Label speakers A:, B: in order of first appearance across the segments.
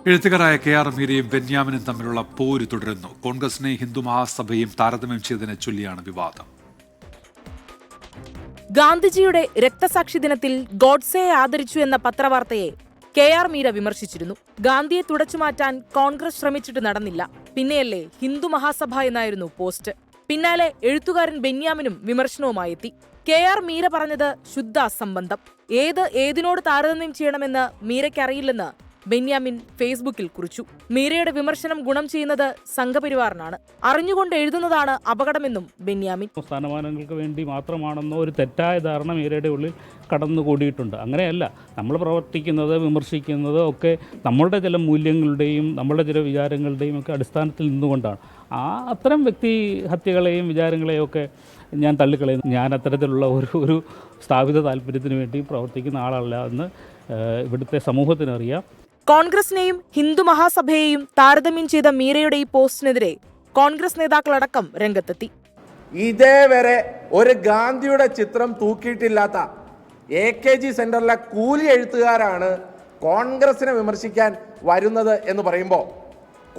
A: എഴുത്തുകാരായ KR മീരയും ബെന്യാമിനും തമ്മിലുള്ള പോര് തുടരുന്നു. കോൺഗ്രസിനെ ഹിന്ദു മഹാസഭയും താരതമ്യം ചെയ്തതിനെ ചൊല്ലിയാണ് വിവാദം.
B: ഗാന്ധിജിയുടെ രക്തസാക്ഷി ദിനത്തിൽ ഗോഡ്സെയെ ആദരിച്ചു എന്ന പത്രവാർത്തയെ KR മീര വിമർശിച്ചിരുന്നു. ഗാന്ധിയെ തുടച്ചുമാറ്റാൻ കോൺഗ്രസ് ശ്രമിച്ചിട്ട് നടന്നില്ല, പിന്നെയല്ലേ ഹിന്ദു മഹാസഭ എന്നായിരുന്നു പോസ്റ്റ്. പിന്നാലെ എഴുത്തുകാരൻ ബെന്യാമിനും വിമർശനവുമായെത്തി. KR മീര പറഞ്ഞത് ശുദ്ധ അസംബന്ധം. ഏതിനോട് താരതമ്യം ചെയ്യണമെന്ന് മീരയ്ക്കറിയില്ലെന്ന് ബെന്യാമിൻ ഫേസ്ബുക്കിൽ കുറിച്ചു. മീരയുടെ വിമർശനം ഗുണം ചെയ്യുന്നത് സംഘപരിവാറിനാണ്, അറിഞ്ഞുകൊണ്ട് എഴുതുന്നതാണ് അപകടമെന്നും ബെന്യാമിൻ.
C: സ്ഥാനമാനങ്ങൾക്ക് വേണ്ടി മാത്രമാണെന്നോ ഒരു തെറ്റായ ധാരണ മീരയുടെ ഉള്ളിൽ കടന്നുകൂടിയിട്ടുണ്ട്. അങ്ങനെയല്ല, നമ്മൾ പ്രവർത്തിക്കുന്നത് വിമർശിക്കുന്നത് ഒക്കെ നമ്മളുടെ ചില മൂല്യങ്ങളുടെയും നമ്മളുടെ ചില വിചാരങ്ങളുടെയും ഒക്കെ അടിസ്ഥാനത്തിൽ നിന്നുകൊണ്ടാണ്. അത്തരം വ്യക്തി ഹത്യകളെയും വിചാരങ്ങളെയും ഒക്കെ ഞാൻ തള്ളിക്കളയുന്നു. ഞാൻ അത്തരത്തിലുള്ള ഒരു സ്ഥാപിത താല്പര്യത്തിന് വേണ്ടി പ്രവർത്തിക്കുന്ന ആളല്ല എന്ന് ഇവിടുത്തെ സമൂഹത്തിനറിയാം.
B: കോൺഗ്രസിനെയും ഹിന്ദു മഹാസഭയെയും താരതമ്യം ചെയ്ത മീരയുടെ ഈ പോസ്റ്റിനെതിരെ കോൺഗ്രസ് നേതാക്കളടക്കം രംഗത്തെത്തി.
D: ഇതേവരെ ഒരു ഗാന്ധിയുടെ ചിത്രം തൂക്കിയിട്ടില്ലാത്ത AKG സെന്ററിലെ കൂലി എഴുത്തുകാരാണ് കോൺഗ്രസിനെ വിമർശിക്കാൻ വരുന്നത് എന്ന് പറയുമ്പോൾ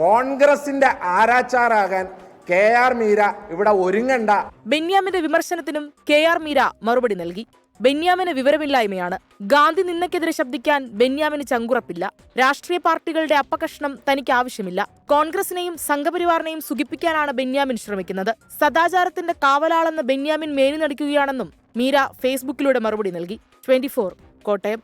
D: കോൺഗ്രസിന്റെ ആരാച്ചാറാകാൻ KR മീര ഇവിടെ ഒരുങ്ങണ്ട.
B: ബെന്യാമിന്റെ വിമർശനത്തിനും KR മീര മറുപടി നൽകി. ബെന്യാമിന് വിവരമില്ലായ്മയാണ്. ഗാന്ധി നിന്നക്കെതിരെ ശബ്ദിക്കാൻ ബെന്യാമിന് ചങ്കുറപ്പില്ല. രാഷ്ട്രീയ പാർട്ടികളുടെ അപ്പകഷ്ണം തനിക്ക് ആവശ്യമില്ല. കോൺഗ്രസിനെയും സംഘപരിവാറിനെയും സുഖിപ്പിക്കാനാണ് ബെന്യാമിൻ ശ്രമിക്കുന്നത്. സദാചാരത്തിന്റെ കാവലാളെന്ന് ബെന്യാമിൻ മേനി നടിക്കുകയാണെന്നും മീര ഫേസ്ബുക്കിലൂടെ മറുപടി നൽകി. 24 കോട്ടയം.